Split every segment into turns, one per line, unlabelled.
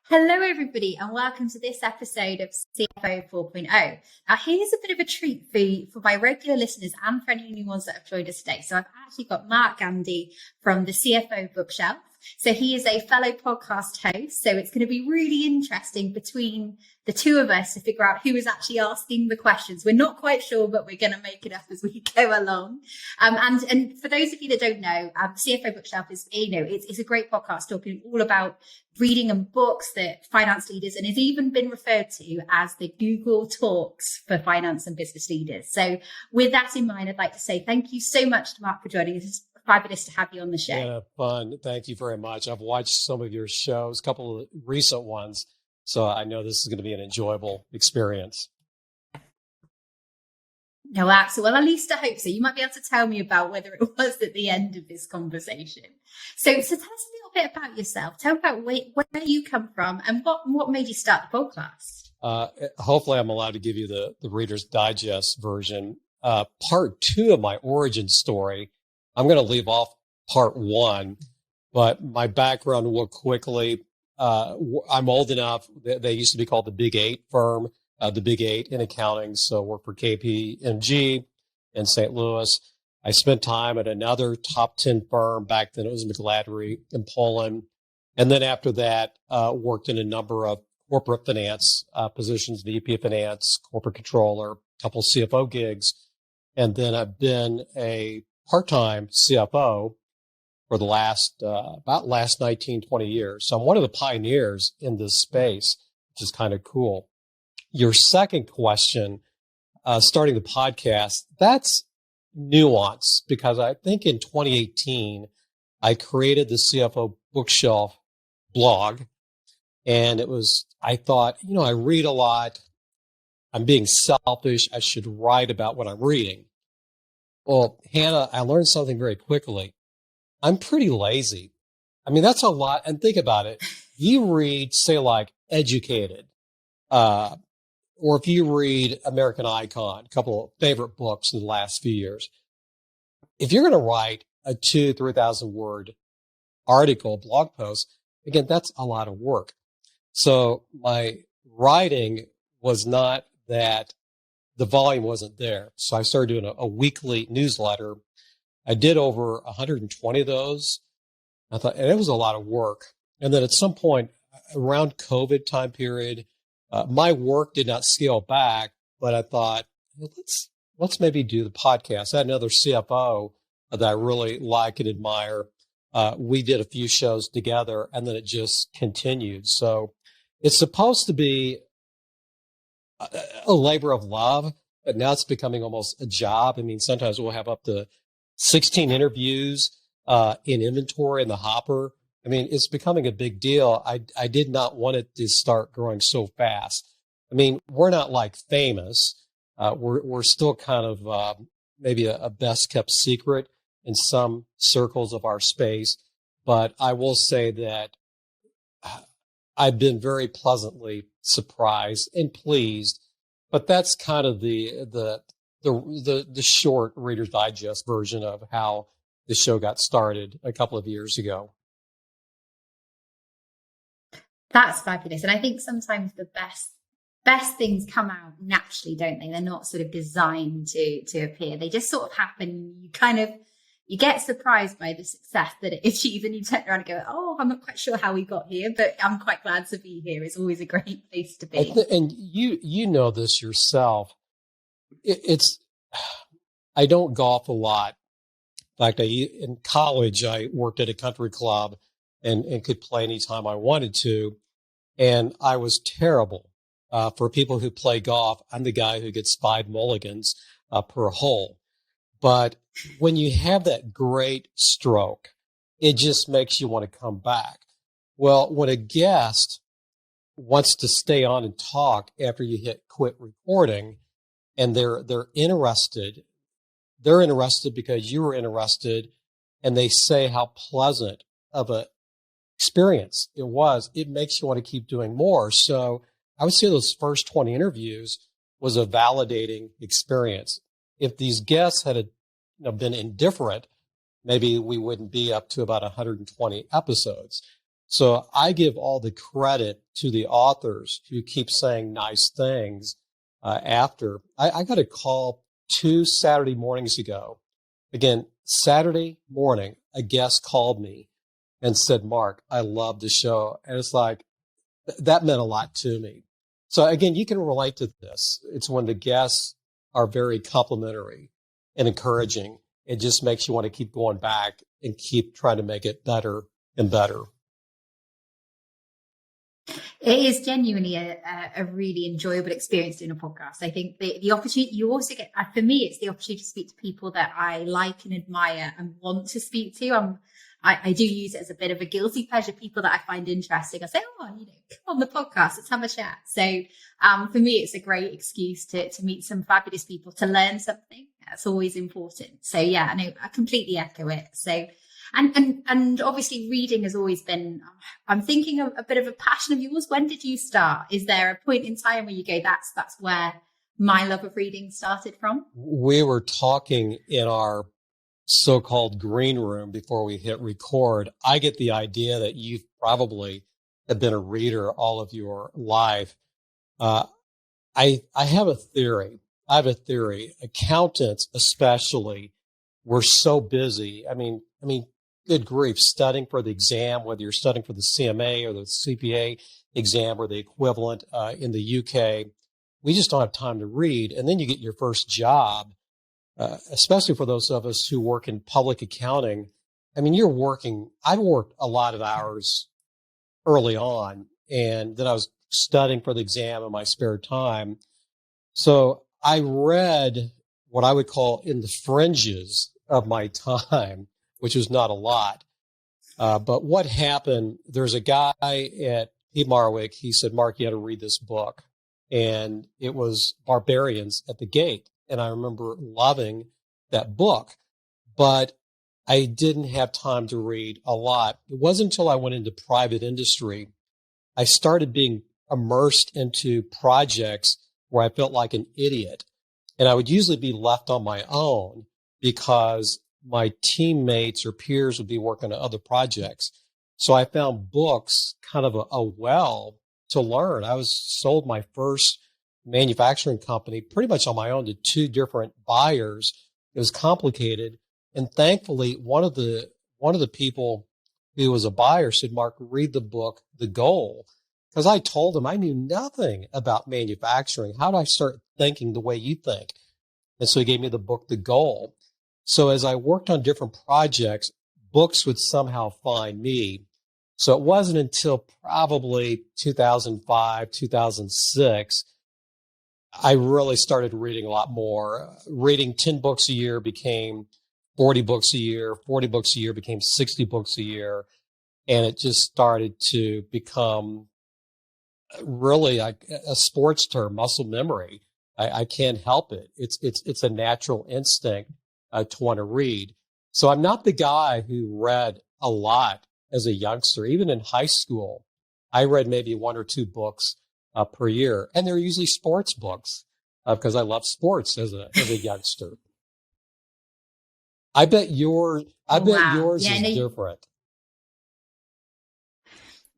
Hello, everybody, and welcome to this episode of CFO 4.0. Now, here's a bit of a treat for my regular listeners and for any new ones that have joined us today. So I've actually got Mark Gandy from the CFO Bookshelf. So he is a fellow podcast host. So it's going to be really interesting between the two of us to figure out who is actually asking the questions. We're not quite sure, but we're going to make it up as we go along. And for those of you that don't know, CFO Bookshelf is, it's a great podcast talking all about reading and books that finance leaders, and has even been referred to as the Google Talks for finance and business leaders. So with that in mind, I'd like to say thank you so much to Mark for joining us. It's fabulous to have you on the show.
Yeah, fun. Thank you very much. I've watched some of your shows, a couple of recent ones, so I know this is going to be an enjoyable experience.
No, absolutely. Well, at least I hope so. You might be able to tell me about whether it was at the end of this conversation. So tell us a little bit about yourself. Tell about where you come from and what made you start the podcast.
Hopefully I'm allowed to give you the Reader's Digest version. Part 2 of my origin story, I'm going to leave off part 1, but my background real quickly. I'm old enough. They used to be called the Big 8 firm. The Big 8 in accounting. So worked for KPMG in St. Louis. I spent time at another top 10 firm. Back then it was McGladrey in Poland. And then after that, worked in a number of corporate finance positions, VP of finance, corporate controller, a couple of CFO gigs. And then I've been a part-time CFO for the last 19, 20 years. So I'm one of the pioneers in this space, which is kind of cool. Your second question, starting the podcast, that's nuance because I think in 2018, I created the CFO Bookshelf blog. And I thought, I read a lot. I'm being selfish. I should write about what I'm reading. Well, Hannah, I learned something very quickly. I'm pretty lazy. I mean, that's a lot. And think about it. You read, say, like Educated, or if you read American Icon, a couple of favorite books in the last few years, if you're going to write a 3,000 word article, blog post, again, that's a lot of work. So my writing was not that the volume wasn't there. So I started doing a weekly newsletter. I did over 120 of those. I thought, and it was a lot of work. And then at some point around COVID time period, my work did not scale back, but I thought, let's maybe do the podcast. I had another CFO that I really like and admire. We did a few shows together, and then it just continued. So it's supposed to be a labor of love, but now it's becoming almost a job. I mean, sometimes we'll have up to 16 interviews in inventory in the hopper. I mean, it's becoming a big deal. I did not want it to start growing so fast. I mean, we're not like famous. We're still kind of maybe a best kept secret in some circles of our space. But I will say that I've been very pleasantly surprised and pleased. But that's kind of the short Reader's Digest version of how the show got started a couple of years ago.
That's fabulous. And I think sometimes the best things come out naturally, don't they? They're not sort of designed to appear. They just sort of happen. You get surprised by the success that it achieves, and you turn around and go, oh, I'm not quite sure how we got here, but I'm quite glad to be here. It's always a great place to be.
And you know this yourself. I don't golf a lot. In fact, in college, I worked at a country club and could play anytime I wanted to. And I was terrible. For people who play golf, I'm the guy who gets 5 mulligans per hole. But when you have that great stroke, it just makes you want to come back. Well, when a guest wants to stay on and talk after you hit quit recording, and they're interested because you were interested, and they say how pleasant of a experience it was, it makes you want to keep doing more. So I would say those first 20 interviews was a validating experience. If these guests had been indifferent, maybe we wouldn't be up to about 120 episodes. So I give all the credit to the authors who keep saying nice things after. I got a call 2 Saturday mornings ago. Again, Saturday morning, a guest called me and said, Mark, I love the show. And it's like, that meant a lot to me. So again, you can relate to this. It's when the guests are very complimentary and encouraging. It just makes you want to keep going back and keep trying to make it better and better.
It is genuinely a really enjoyable experience doing a podcast. I think the opportunity you also get, for me, it's the opportunity to speak to people that I like and admire and want to speak to. I do use it as a bit of a guilty pleasure. People that I find interesting, I say, come on the podcast, let's have a chat. So for me, it's a great excuse to meet some fabulous people, to learn something. That's always important. So yeah, I completely echo it. So, and obviously reading has always been, I'm thinking of a bit of a passion of yours. When did you start? Is there a point in time where you go, that's where my love of reading started from?
We were talking in our so-called green room before we hit record. I get the idea that you've probably have been a reader all of your life. I have a theory. Accountants, especially, were so busy. I mean, good grief, studying for the exam, whether you're studying for the CMA or the CPA exam or the equivalent in the UK, we just don't have time to read. And then you get your first job, especially for those of us who work in public accounting. I mean, I worked a lot of hours early on, and then I was studying for the exam in my spare time. So I read what I would call in the fringes of my time, which was not a lot. But what happened, there's a guy at Pete Marwick, he said, Mark, you got to read this book. And it was Barbarians at the Gate. And I remember loving that book, but I didn't have time to read a lot. It wasn't until I went into private industry, I started being immersed into projects where I felt like an idiot. And I would usually be left on my own because my teammates or peers would be working on other projects. So I found books kind of a well to learn. I was sold my first manufacturing company pretty much on my own to 2 different buyers. It was complicated. And thankfully, one of the people who was a buyer said, Mark, read the book, The Goal. Because I told him I knew nothing about manufacturing. How do I start thinking the way you think? And so he gave me the book, The Goal. So as I worked on different projects, books would somehow find me. So it wasn't until probably 2005, 2006, I really started reading a lot more. Reading 10 books a year became 40 books a year. 40 books a year became 60 books a year. And it just started to become really a sports term, muscle memory. I can't help it. It's a natural instinct to want to read. So I'm not the guy who read a lot as a youngster. Even in high school, I read maybe 1 or 2 books per year, and they're usually sports books because I love sports as a youngster. I bet yours is different.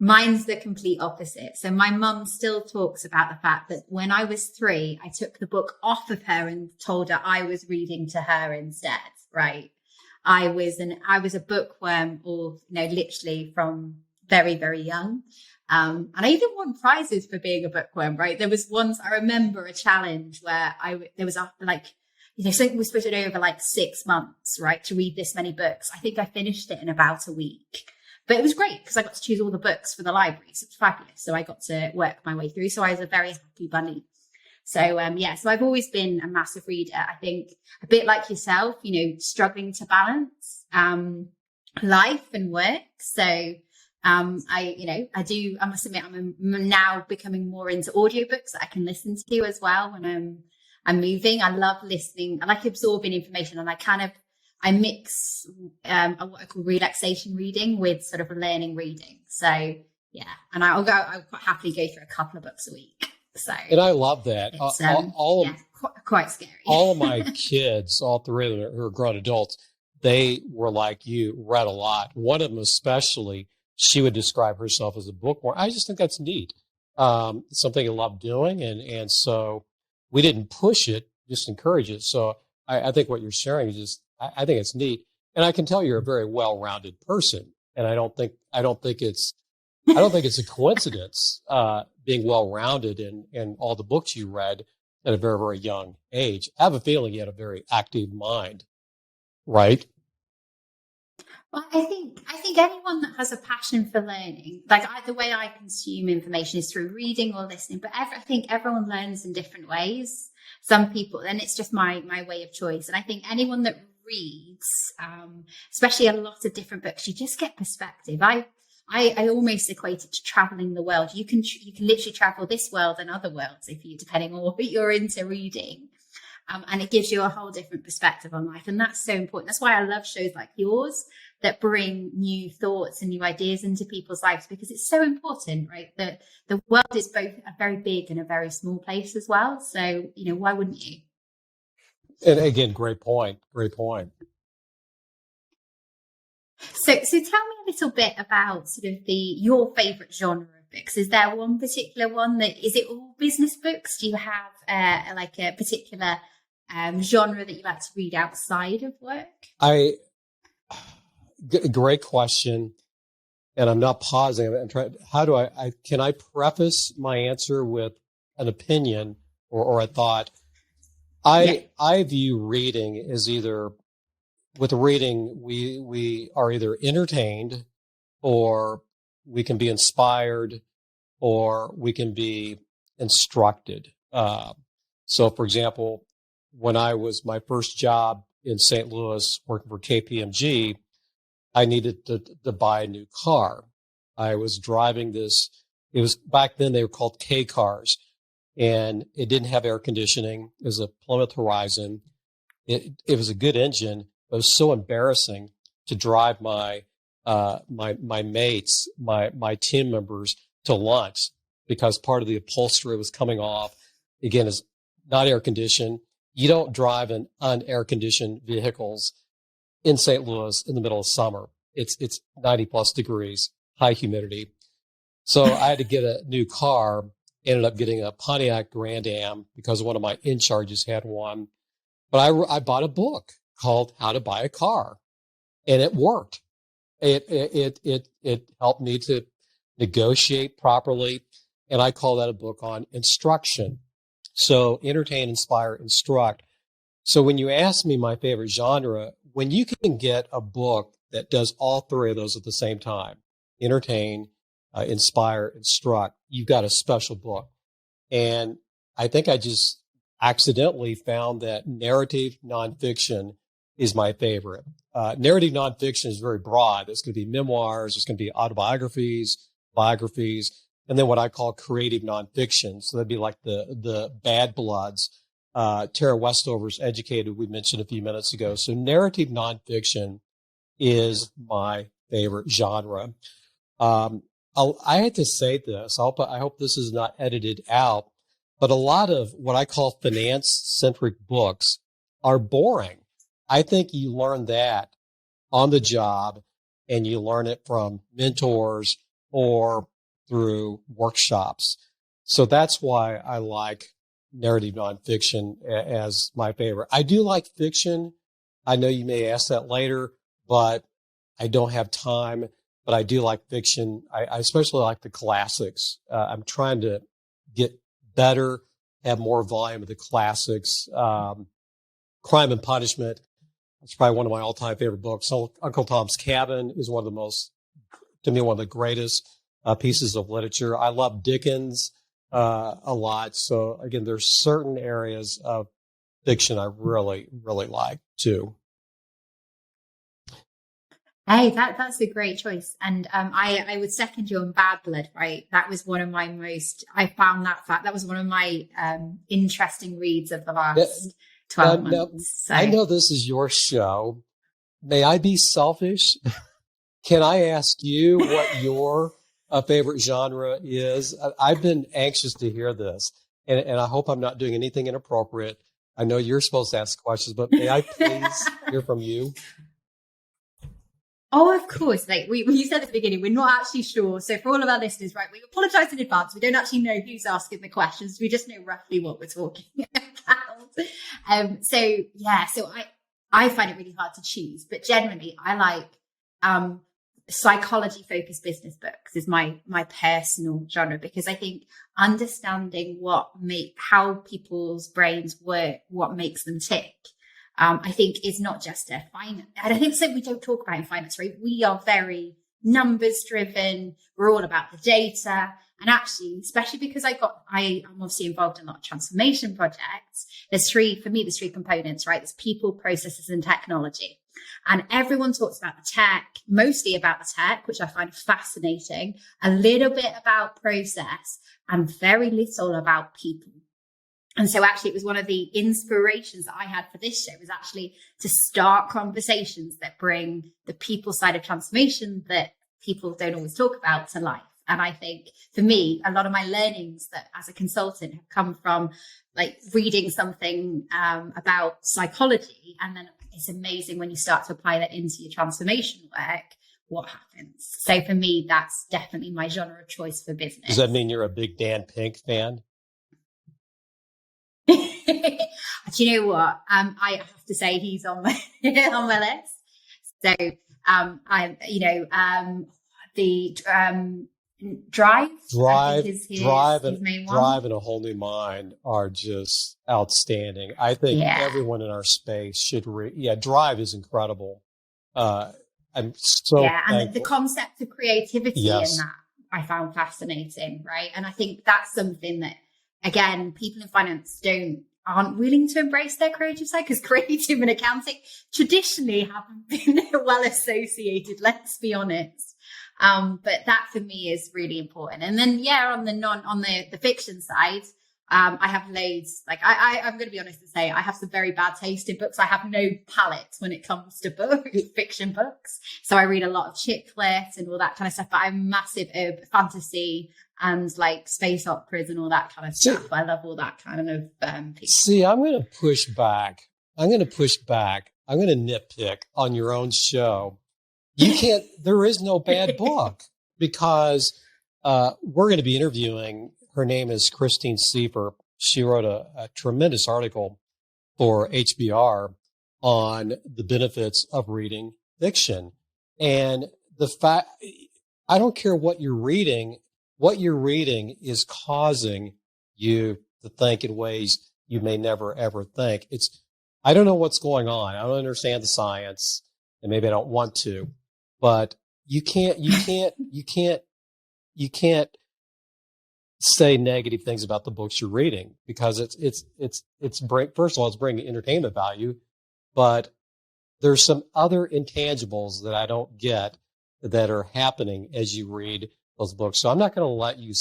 Mine's the complete opposite. So my mum still talks about the fact that when I was 3, I took the book off of her and told her I was reading to her instead, right? I was a bookworm, or literally from very, very young. And I even won prizes for being a bookworm, right? There was once, I remember a challenge where there was something was supposed to do over like 6 months, right? To read this many books. I think I finished it in about a week. But it was great because I got to choose all the books for the library. So it was fabulous. So I got to work my way through. So I was a very happy bunny. So, so I've always been a massive reader. I think a bit like yourself, struggling to balance life and work. So I must admit, I'm now becoming more into audiobooks that I can listen to as well when I'm moving. I love listening. I like absorbing information, and I mix what I call relaxation reading with sort of learning reading. So yeah, and I'll quite happily go through a couple of books a week. So,
and I love that.
Quite scary.
All of my kids, all 3 of them who are grown adults, they were like you, read a lot. One of them especially, she would describe herself as a bookworm. I just think that's neat. Something I love doing. And so we didn't push it, just encourage it. So I think what you're sharing is just, I think it's neat. And I can tell you're a very well-rounded person. And I don't think it's a coincidence, being well-rounded in all the books you read at a very, very young age. I have a feeling you had a very active mind, right?
Well, I think anyone that has a passion for learning, like the way I consume information is through reading or listening, but I think everyone learns in different ways. Some people, and it's just my way of choice. And I think anyone that reads, especially a lot of different books, you just get perspective. I almost equate it to traveling the world. You can literally travel this world and other worlds depending on what you're into reading. And it gives you a whole different perspective on life. And that's so important. That's why I love shows like yours that bring new thoughts and new ideas into people's lives, because it's so important, right? That the world is both a very big and a very small place as well. So, why wouldn't you?
And again, great point. Great point.
So tell me a little bit about sort of your favorite genre of books. Is there one particular one is it all business books? Do you have like a particular genre that you like to read outside of work?
Great question. And I'm not pausing. I'm trying. How do can I preface my answer with an opinion or a thought? I view reading as with reading, we are either entertained, or we can be inspired, or we can be instructed. So for example, when I was my first job in St. Louis working for KPMG, I needed to buy a new car. I was driving this. It was back then they were called K cars, and it didn't have air conditioning. It was a Plymouth Horizon. It was a good engine, but it was so embarrassing to drive my mates, my team members to lunch, because part of the upholstery was coming off. Again, it's not air conditioned. You don't drive in unair conditioned vehicles in St. Louis in the middle of summer. It's 90 plus degrees, high humidity. So I had to get a new car. Ended up getting a Pontiac Grand Am because one of my in charges had one. But I bought a book called How to Buy a Car, and it worked. It helped me to negotiate properly, and I call that a book on instruction. So entertain, inspire, instruct. So when you ask me my favorite genre, when you can get a book that does all three of those at the same time, entertain, inspire, instruct, you've got a special book. And I think I just accidentally found that narrative nonfiction is my favorite. Narrative nonfiction is very broad. It's going to be memoirs, it's going to be autobiographies, biographies, and then what I call creative nonfiction. So that'd be like the Bad Bloods. Tara Westover's Educated, we mentioned a few minutes ago. So narrative nonfiction is my favorite genre. I had to say this. I hope this is not edited out, but a lot of what I call finance-centric books are boring. I think you learn that on the job, and you learn it from mentors or through workshops. So that's why I like narrative nonfiction as my favorite. I do like fiction. I know you may ask that later, but I don't have time. But I do like fiction. I especially like the classics. I'm trying to get better, have more volume of the classics. Crime and Punishment. It's probably one of my all-time favorite books. Uncle Tom's Cabin is one of the greatest pieces of literature. I love Dickens a lot. So again, there's certain areas of fiction I really, really like too.
Hey, that's a great choice. And I would second you on Bad Blood, right? That was one of my that was one of my interesting reads of the last 12 months. So.
I know this is your show. May I be selfish? Can I ask you what your favorite genre is? I've been anxious to hear this, and I hope I'm not doing anything inappropriate. I know you're supposed to ask questions, but may I please hear from you?
Oh, of course. Like we said at the beginning, we're not actually sure. So for all of our listeners, right, we apologize in advance. We don't actually know who's asking the questions. We just know roughly what we're talking about. So I find it really hard to choose, but generally I like psychology focused business books is my personal genre, because I think understanding how people's brains work, what makes them tick, I think is not just a finance. And I think so we don't talk about in finance, right? We are very numbers driven. We're all about the data. And actually, especially because I'm obviously involved in a lot of transformation projects. There's three components, right? There's people, processes, and technology. And everyone talks about the tech, mostly about the tech, which I find fascinating, a little bit about process, and very little about people. And so actually it was one of the inspirations that I had for this show was actually to start conversations that bring the people side of transformation that people don't always talk about to life. And I think for me, a lot of my learnings that as a consultant have come from like reading something about psychology. And then it's amazing when you start to apply that into your transformation work, what happens. So for me, that's definitely my genre of choice for business.
Does that mean you're a big Dan Pink fan?
Do you know what? I have to say he's on my on my list. So Drive,
and A Whole New Mind are just outstanding. I think everyone in our space should read. Yeah, Drive is incredible. I'm so
and the concept of creativity in that I found fascinating, right? And I think that's something that, again, people in finance aren't willing to embrace their creative side, because creative and accounting traditionally haven't been well associated, let's be honest. But that for me is really important. And then, on the fiction side, I have loads, like I'm going to be honest and say I have some very bad taste in books. I have no palate when it comes to fiction books. So I read a lot of chick lit and all that kind of stuff, but I'm massive of fantasy and like space operas and all that kind of stuff. I love all that kind of
See, I'm going to push back. I'm going to nitpick on your own show. You can't, there is no bad book, because we're going to be interviewing, her name is Christine Siefer. She wrote a tremendous article for HBR on the benefits of reading fiction. And the fact, I don't care what you're reading is causing you to think in ways you may never, ever think. I don't know what's going on. I don't understand the science, and maybe I don't want to, but you can't say negative things about the books you're reading, because first of all, it's bringing entertainment value, but there's some other intangibles that I don't get that are happening as you read those books. So I'm not going to let you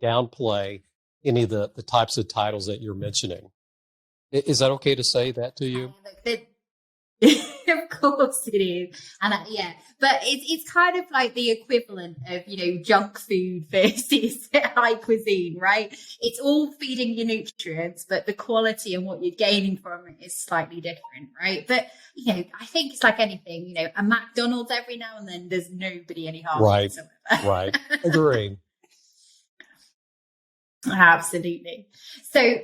downplay any of the types of titles that you're mentioning. Is that okay to say that to you?
Of course it is. And but it's kind of like the equivalent of, junk food versus high cuisine, right? It's all feeding you nutrients, but the quality and what you're gaining from it is slightly different, right? But, I think it's like anything, a McDonald's every now and then, there's nobody any harm whatsoever.
Right. Agreed.
Absolutely. So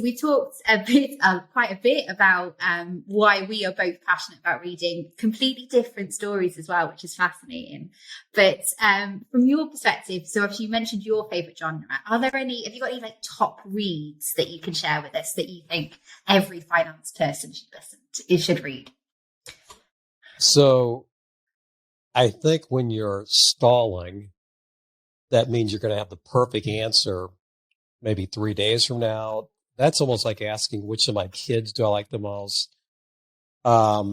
we talked quite a bit about why we are both passionate about reading completely different stories as well, which is fascinating. But from your perspective, so obviously you mentioned your favorite genre. Have you got any like top reads that you can share with us that you think every finance person should read?
So I think when you're stalling, that means you're going to have the perfect answer maybe 3 days from now. That's almost like asking which of my kids do I like the most. I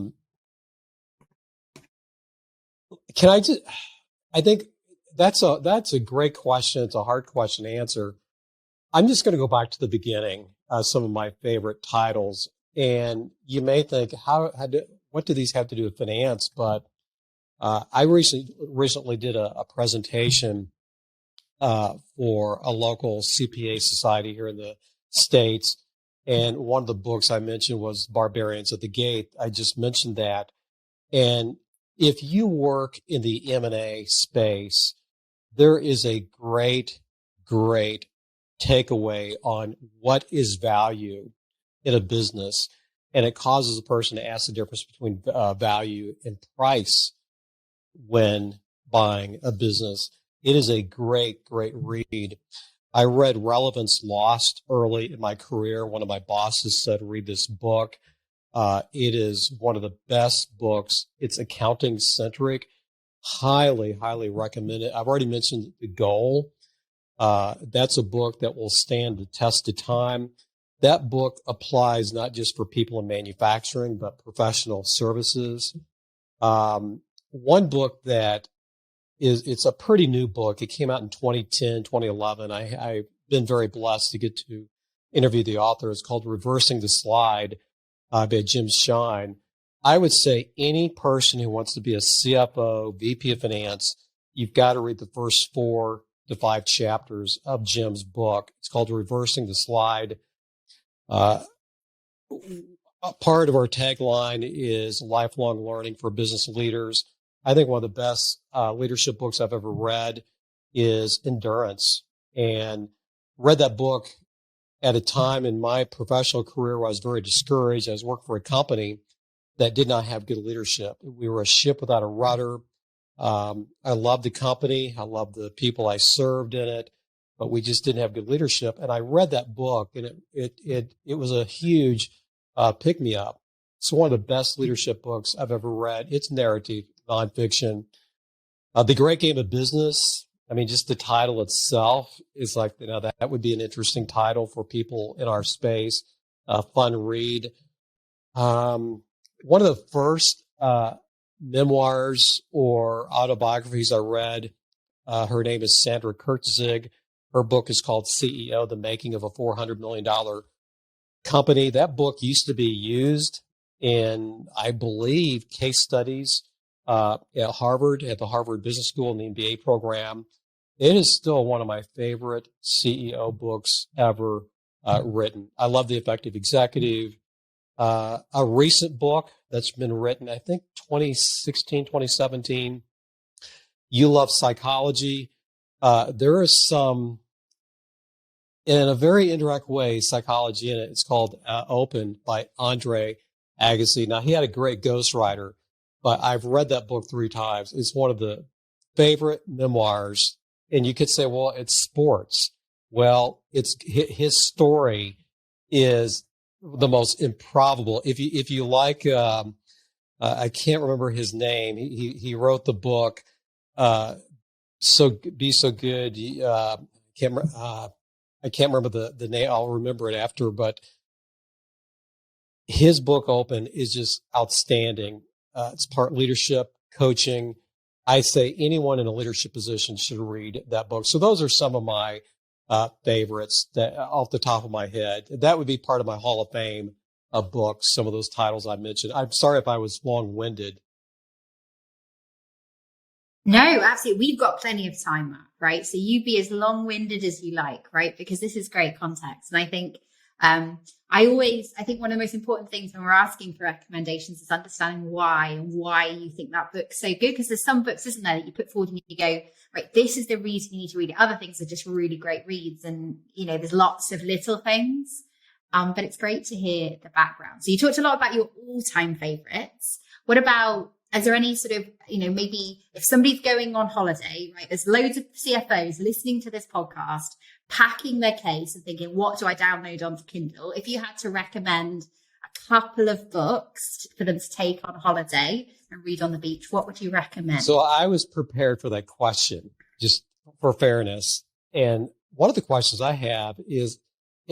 think that's a great question. It's a hard question to answer. I'm just going to go back to the beginning, some of my favorite titles. And you may think, what do these have to do with finance? But I recently did a presentation for a local CPA society here in the States. And one of the books I mentioned was Barbarians at the Gate. I just mentioned that. And if you work in the M&A space, there is a great takeaway on what is value in a business. And it causes a person to ask the difference between value and price when buying a business. It is a great read. I read Relevance Lost early in my career. One of my bosses said, read this book. It is one of the best books. It's accounting centric. Highly recommend it. I've already mentioned The Goal. That's a book that will stand the test of time. That book applies not just for people in manufacturing, but professional services. One book that it's a pretty new book. It came out in 2010, 2011. I've been very blessed to get to interview the author. It's called Reversing the Slide by Jim Shine. I would say any person who wants to be a CFO, VP of Finance, you've got to read the first 4 to 5 chapters of Jim's book. It's called Reversing the Slide. Part of our tagline is lifelong learning for business leaders. I think one of the best leadership books I've ever read is Endurance, and read that book at a time in my professional career where I was very discouraged. I was working for a company that did not have good leadership. We were a ship without a rudder. I loved the company. I loved the people I served in it, but we just didn't have good leadership. And I read that book, and it was a huge pick-me-up. It's one of the best leadership books I've ever read. It's narrative, nonfiction. The Great Game of Business. I mean, just the title itself is like, that would be an interesting title for people in our space. Fun read. One of the first memoirs or autobiographies I read, her name is Sandra Kurtzig. Her book is called CEO, The Making of a $400 Million Company. That book used to be used in, I believe, case studies at Harvard, at the Harvard Business School in the MBA program. It is still one of my favorite CEO books ever written. I love The Effective Executive. A recent book that's been written, I think 2016, 2017, You Love Psychology. There is some, in a very indirect way, psychology in it. It's called Open by Andre Agassi. Now, he had a great ghostwriter, but I've read that book 3 times. It's one of the favorite memoirs. And you could say, well, it's sports. Well, it's his story is the most improbable. If you like, I can't remember his name. He wrote the book, So Be So Good. I can't remember the name. I'll remember it after, but his book Open is just outstanding. It's part leadership, coaching. I say anyone in a leadership position should read that book. So those are some of my favorites that off the top of my head. That would be part of my Hall of Fame of books, some of those titles I mentioned. I'm sorry if I was long-winded.
No, absolutely. We've got plenty of time, Mark, right? So you be as long-winded as you like, right? Because this is great context. And I think I think one of the most important things when we're asking for recommendations is understanding why you think that book's so good. Because there's some books, isn't there, that you put forward and you go, right, this is the reason you need to read it. Other things are just really great reads. And, there's lots of little things. But it's great to hear the background. So you talked a lot about your all-time favorites. What about, is there any sort of, maybe if somebody's going on holiday, right, there's loads of CFOs listening to this podcast, packing their case and thinking, what do I download onto Kindle? If you had to recommend a couple of books for them to take on holiday and read on the beach, what would you recommend?
So I was prepared for that question, just for fairness. And one of the questions I have is,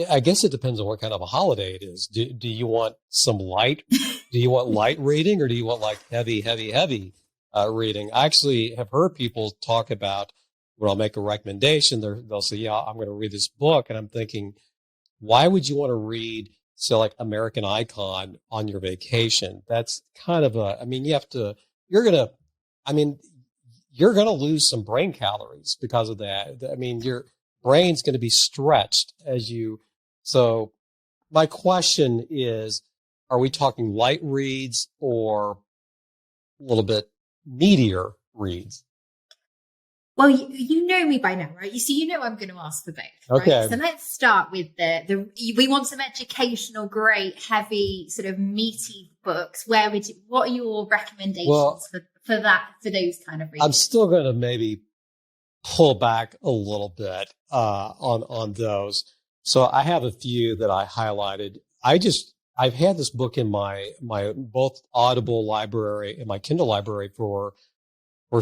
I guess it depends on what kind of a holiday it is. Do you want some light? Do you want light reading, or do you want like heavy reading? I actually have heard people talk about, when I'll make a recommendation, they'll say, yeah, I'm going to read this book. And I'm thinking, why would you want to read, say, like American Icon on your vacation? That's kind of you're going to lose some brain calories because of that. I mean, your brain's going to be stretched so my question is, are we talking light reads or a little bit meatier reads?
Well, you know me by now, right? You know I'm going to ask for both, right?
Okay.
So let's start with we want some educational, great, heavy, sort of meaty books. What are your recommendations for those kind of readers?
I'm still going to maybe pull back a little bit on those. So I have a few that I highlighted. I've had this book in my both Audible library and my Kindle library for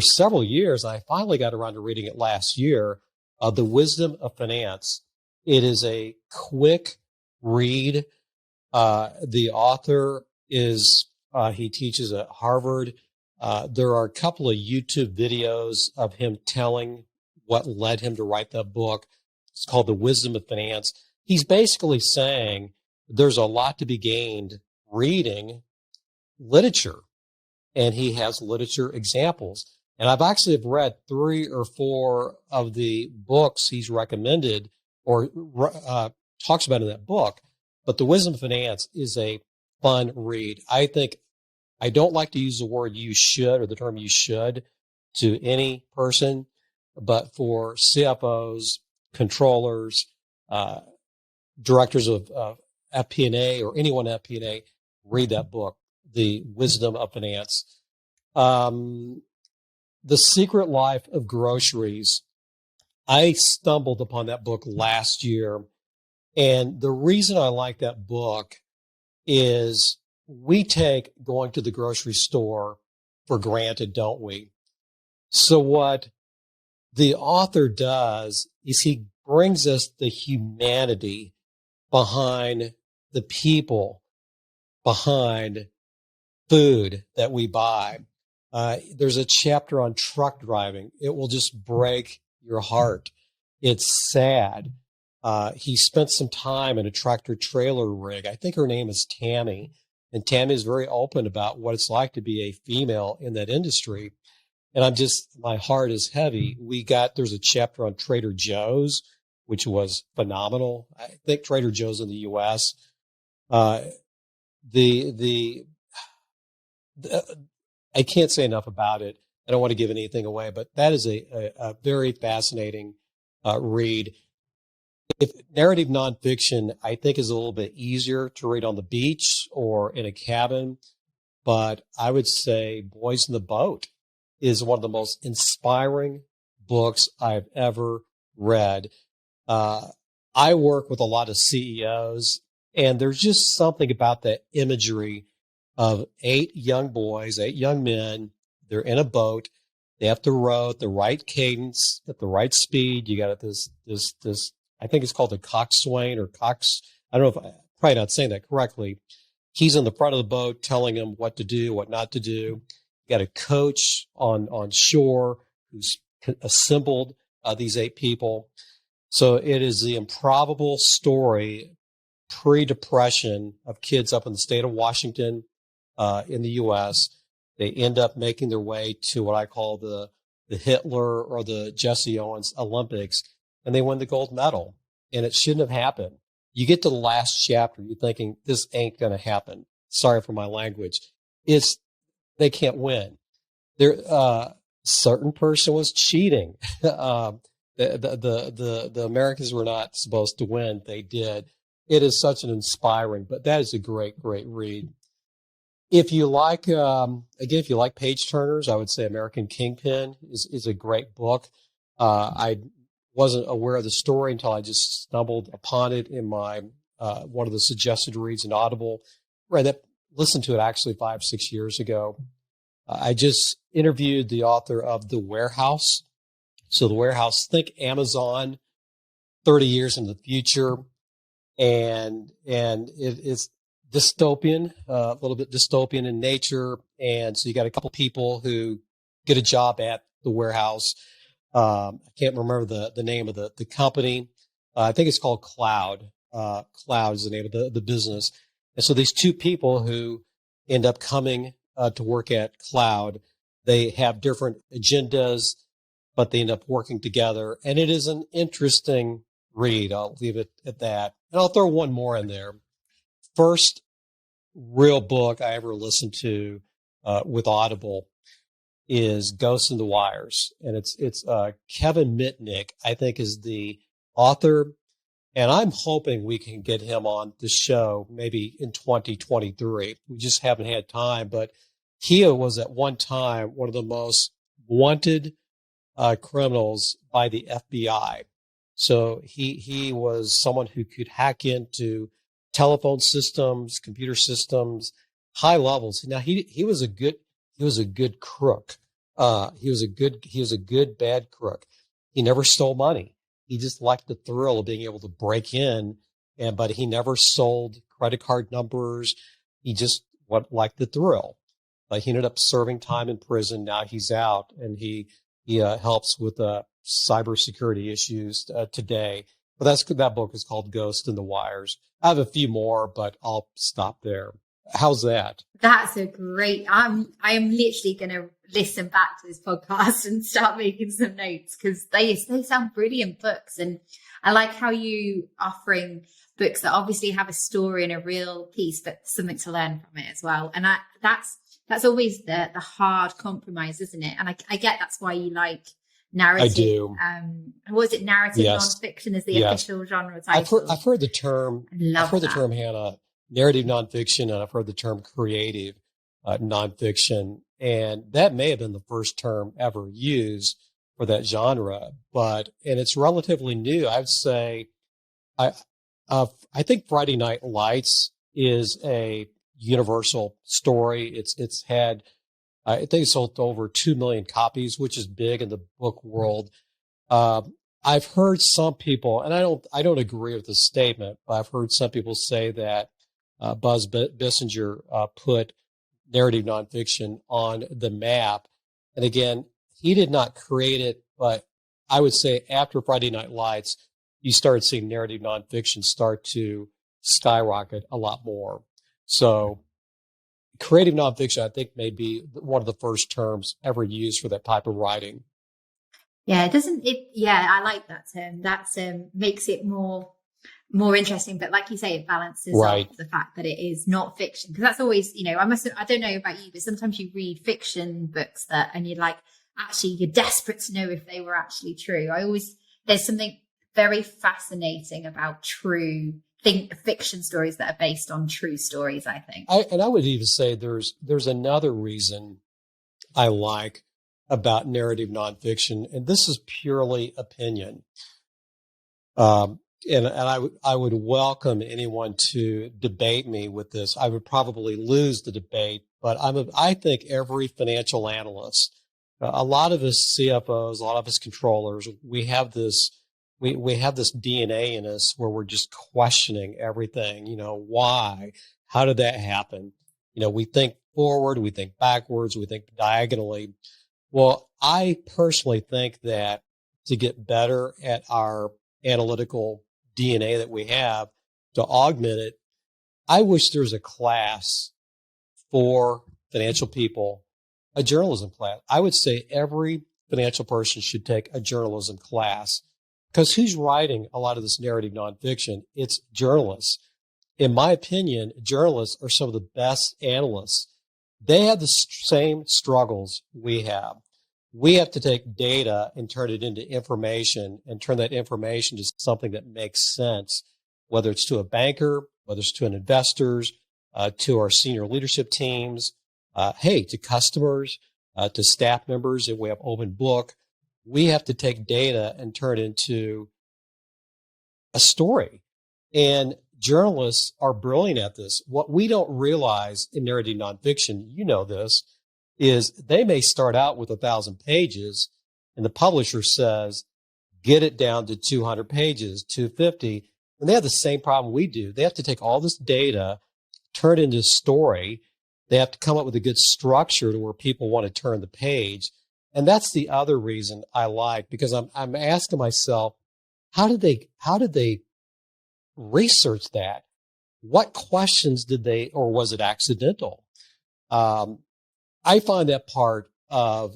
several years. I finally got around to reading it last year. The Wisdom of Finance. It is a quick read. The author he teaches at Harvard. There are a couple of YouTube videos of him telling what led him to write that book. It's called The Wisdom of Finance. He's basically saying there's a lot to be gained reading literature, and he has literature examples. And I've actually read 3 or 4 of the books he's recommended or talks about in that book. But The Wisdom of Finance is a fun read. I don't like to use the word you should or the term you should to any person, but for CFOs, controllers, directors of FP&A or anyone at FP&A, read that book, The Wisdom of Finance. The Secret Life of Groceries. I stumbled upon that book last year. And the reason I like that book is we take going to the grocery store for granted, don't we? So what the author does is he brings us the humanity behind the people behind food that we buy. There's a chapter on truck driving. It will just break your heart. It's sad. He spent some time in a tractor trailer rig. I think her name is Tammy. And Tammy is very open about what it's like to be a female in that industry. And my heart is heavy. There's a chapter on Trader Joe's, which was phenomenal. I think Trader Joe's in the U.S. I can't say enough about it. I don't want to give anything away, but that is a very fascinating read. If narrative nonfiction, I think, is a little bit easier to read on the beach or in a cabin, but I would say Boys in the Boat is one of the most inspiring books I've ever read. I work with a lot of CEOs, and there's just something about that imagery of 8 young men. They're in a boat. They have to row at the right cadence, at the right speed. You got this, I think it's called a coxswain or cox. I don't know if I'm probably not saying that correctly. He's in the front of the boat telling them what to do, what not to do. You got a coach on shore who's assembled these 8 people. So it is the improbable story, pre-Depression, of kids up in the state of Washington, in the U.S. They end up making their way to what I call the Hitler or the Jesse Owens Olympics, and they win the gold medal. And it shouldn't have happened. You get to the last chapter, you're thinking, this ain't going to happen. Sorry for my language. They can't win. Certain person was cheating. The Americans were not supposed to win. They did. It is such an inspiring, but that is a great, great read. If you like, if you like page turners, I would say American Kingpin is a great book. I wasn't aware of the story until I just stumbled upon it in my one of the suggested reads in Audible. Listened to it actually 5-6 years ago. I just interviewed the author of The Warehouse. So The Warehouse, think Amazon 30 years in the future, and it's dystopian, a little bit dystopian in nature. And so you got a couple people who get a job at the warehouse. I can't remember the name of the company. I think it's called Cloud. Cloud is the name of the business. And so these 2 people who end up coming to work at Cloud, they have different agendas, but they end up working together. And it is an interesting read. I'll leave it at that. And I'll throw one more in there. First real book I ever listened to with Audible. is Ghost in the Wires. And it's Kevin Mitnick, I think, is the author. And I'm hoping we can get him on the show maybe in 2023. We just haven't had time. But he was at one time one of the most wanted criminals by the FBI. So he was someone who could hack into telephone systems, computer systems, high levels. Now he was a good crook. He was a good bad crook. He never stole money. He just liked the thrill of being able to break in, but he never sold credit card numbers. He just liked the thrill. He ended up serving time in prison. Now he's out, and he helps with cybersecurity issues today. But that book is called Ghost in the Wires. I have a few more, but I'll stop there. How's that?
That's a great. I am literally going to listen back to this podcast and start making some notes, because they sound brilliant books, and I like how you offering books that obviously have a story and a real piece, but something to learn from it as well. And that's always the hard compromise, isn't it? And I get that's why you like narrative.
I do.
Was it narrative nonfiction is the official genre title?
I've heard the term. I've heard the term, Hannah, narrative nonfiction, and I've heard the term creative nonfiction, and that may have been the first term ever used for that genre. And it's relatively new. I'd say, I think Friday Night Lights is a universal story. It's had, I think, it sold over 2 million copies, which is big in the book world. I've heard some people, and I don't agree with this statement, but I've heard some people say that Buzz Bissinger put narrative nonfiction on the map. And again, he did not create it, but I would say after Friday Night Lights, you started seeing narrative nonfiction start to skyrocket a lot more. So creative nonfiction, I think, may be one of the first terms ever used for that type of writing.
Yeah, I like that term. That makes it more interesting. But like you say, it balances off the fact that it is not fiction. Because that's always, I don't know about you, but sometimes you read fiction books and you're like, actually, you're desperate to know if they were actually true. There's something very fascinating about fiction stories that are based on true stories, I think.
And I would even say there's another reason I like about narrative nonfiction, and this is purely opinion. And I would welcome anyone to debate me with this. I would probably lose the debate, but I think every financial analyst, a lot of us CFOs, a lot of us controllers, we have this DNA in us where we're just questioning everything. Why? How did that happen? We think forward, we think backwards, we think diagonally. Well, I personally think that to get better at our analytical DNA that we have, to augment it, I wish there was a class for financial people, a journalism class. I would say every financial person should take a journalism class, because who's writing a lot of this narrative nonfiction? It's journalists. In my opinion, journalists are some of the best analysts. They have the same struggles we have. We have to take data and turn it into information, and turn that information to something that makes sense, whether it's to a banker, whether it's to an investors, to our senior leadership teams, to customers, to staff members. If we have open book, we have to take data and turn it into a story. And journalists are brilliant at this. What we don't realize in narrative nonfiction, this, is they may start out with 1,000 pages, and the publisher says, get it down to 200 pages, 250. And they have the same problem we do. They have to take all this data, turn it into a story. They have to come up with a good structure to where people want to turn the page. And that's the other reason I like, because I'm asking myself, how did they research that? What questions did they, or was it accidental? I find that part of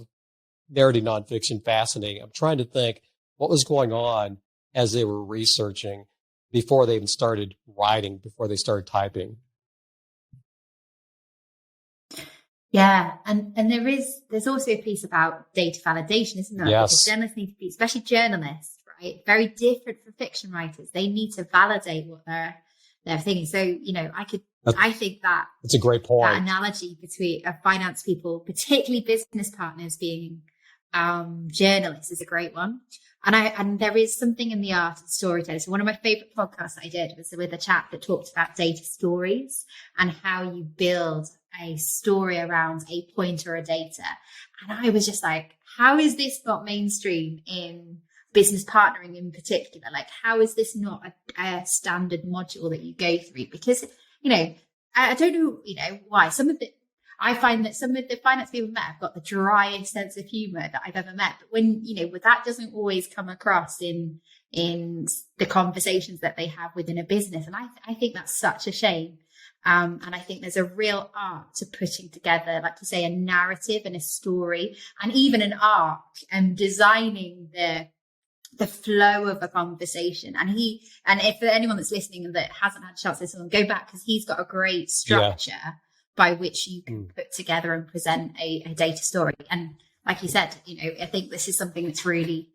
narrative nonfiction fascinating. I'm trying to think what was going on as they were researching before they even started writing, before they started typing.
Yeah. And there's also a piece about data validation, isn't there?
Yes.
Because journalists need to be, especially journalists, right? Very different from fiction writers. They need to validate what they're thinking. So, I think that
it's a great
that
point.
analogy between finance people, particularly business partners, being journalists is a great one. And there is something in the art of storytelling. So one of my favorite podcasts I did was with a chap that talked about data stories and how you build a story around a point or a data. And I was just like, how is this not mainstream in business partnering in particular? Like, how is this not a standard module that you go through? Because, I don't know, why. I find that some of the finance people I've met have got the driest sense of humor that I've ever met. But when, that doesn't always come across in the conversations that they have within a business. And I think that's such a shame. And I think there's a real art to putting together, like you say, a narrative and a story and even an arc and designing the flow of a conversation. And if for anyone that's listening and that hasn't had a chance to listen, go back because he's got a great structure by which you can put together and present a data story. And like you said, I think this is something that's really,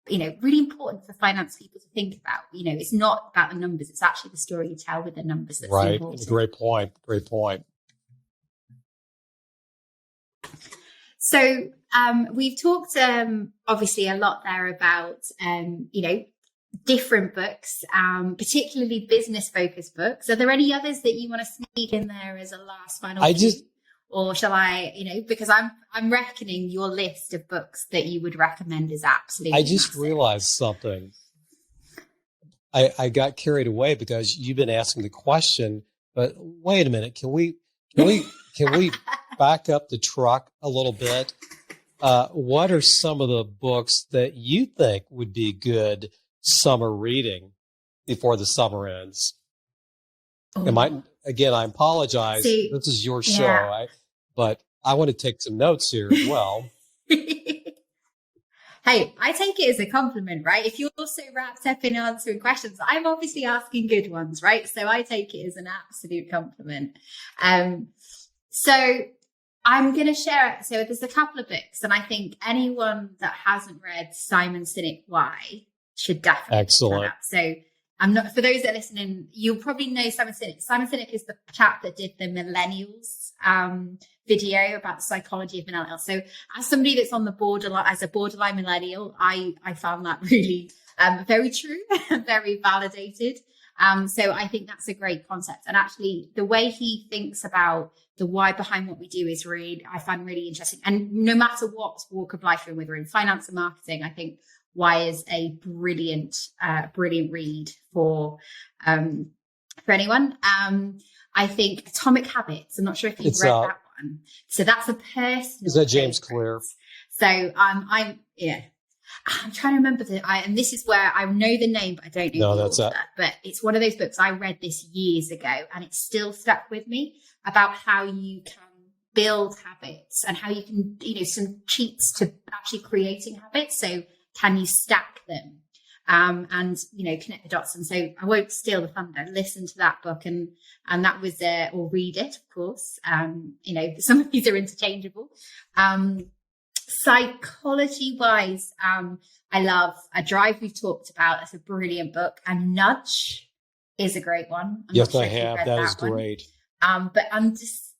really important for finance people to think about. It's not about the numbers. It's actually the story you tell with the numbers that's
right.
important.
Great point.
So we've talked obviously a lot there about, different books, particularly business focused books. Are there any others that you want to sneak in there as a last final or shall I, because I'm reckoning your list of books that you would recommend is absolutely
I just realized something. I got carried away because you've been asking the question, but wait a minute, can we back up the truck a little bit? What are some of the books that you think would be good summer reading before the summer ends? I apologize. This is your show, but I want to take some notes here as well.
Hey, I take it as a compliment, right? If you're so wrapped up in answering questions, I'm obviously asking good ones, right? So I take it as an absolute compliment. So I'm going to share. So there's a couple of books, and I think anyone that hasn't read Simon Sinek Why should definitely.
Excellent.
So I'm not, for those that are listening, you'll probably know Simon Sinek. Simon Sinek is the chap that did the millennials video about the psychology of millennials. So as somebody that's on the borderline, as a borderline millennial, I found that really very true, very validated. So I think that's a great concept. And actually the way he thinks about the why behind what we do is I find really interesting. And no matter what walk of life you're in, whether in finance or marketing, I think Why is a brilliant read for anyone. I think Atomic Habits. I'm not sure if you've read that one. So that's a personal.
Is that James Clear?
So I'm trying to remember and this is where I know the name, but I don't know the author. But it's one of those books I read this years ago, and it's still stuck with me about how you can build habits and how you can, some cheats to actually creating habits. So can you stack them and connect the dots? And so I won't steal the thunder. Listen to that book and that was or read it, of course. Some of these are interchangeable. Psychology wise, I love A Drive we've talked about. That's a brilliant book. And Nudge is a great one.
Yes, I have. That is great.
But I'm just,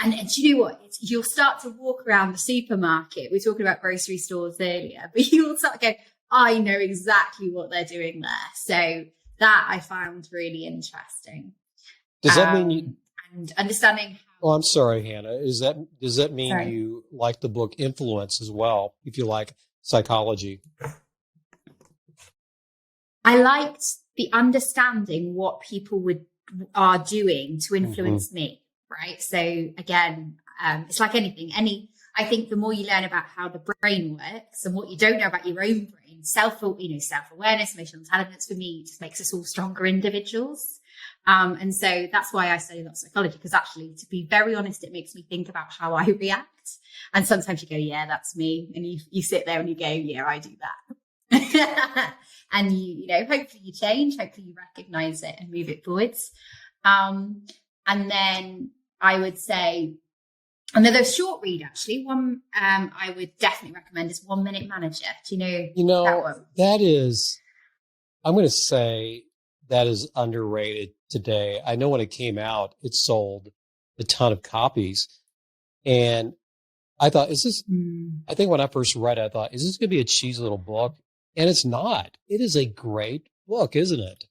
And do you know what? You'll start to walk around the supermarket. We were talking about grocery stores earlier, but you'll start to go, I know exactly what they're doing there. So that I found really interesting.
Does that mean
and understanding
how... Oh, I'm sorry, Hannah. Does that mean you like the book Influence as well, if you like psychology?
I liked the understanding what people are doing to influence me. Right. So again, it's like anything. I think the more you learn about how the brain works and what you don't know about your own brain, self-awareness, emotional intelligence, for me, just makes us all stronger individuals. And so that's why I study a lot of psychology, because actually, to be very honest, it makes me think about how I react. And sometimes you go, yeah, that's me. And you sit there and you go, yeah, I do that. And hopefully you change, hopefully you recognize it and move it forwards. And then I would say Another short read, actually, one I would definitely recommend is 1 Minute Manager. Do you know that one?
That is, I'm going to say that is underrated today. I know when it came out, it sold a ton of copies. And I thought, I think when I first read it, I thought, is this going to be a cheesy little book? And it's not. It is a great book, isn't it?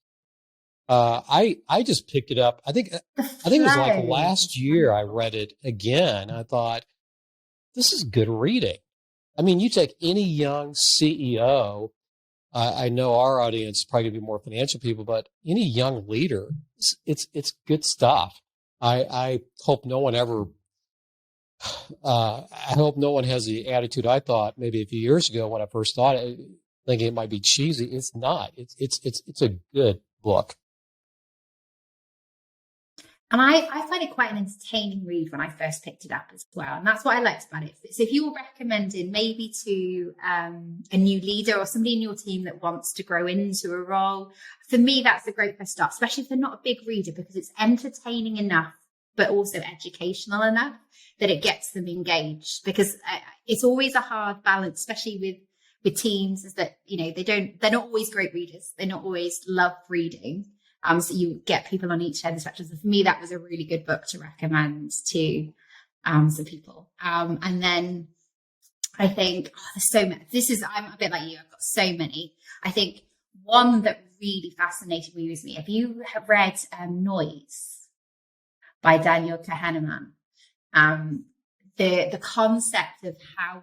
I just picked it up. I think it was like last year I read it again. I thought, this is good reading. I mean, you take any young CEO, I know our audience is probably going to be more financial people, but any young leader, it's good stuff. I hope no one ever, I hope no one has the attitude I thought maybe a few years ago when I first thought it, thinking it might be cheesy. It's not. It's a good book.
And I find it quite an entertaining read when I first picked it up as well. And that's what I liked about it. So if you were recommending maybe to a new leader or somebody in your team that wants to grow into a role, for me, that's a great first start, especially if they're not a big reader, because it's entertaining enough, but also educational enough that it gets them engaged. Because it's always a hard balance, especially with teams, is that, they're not always great readers. They not always love reading. So you get people on each end of the spectrum. So for me, that was a really good book to recommend to some people. And then I think there's so many. I'm a bit like you. I've got so many. I think one that really fascinated me was me. Have you read Noise by Daniel Kahaneman? The concept of how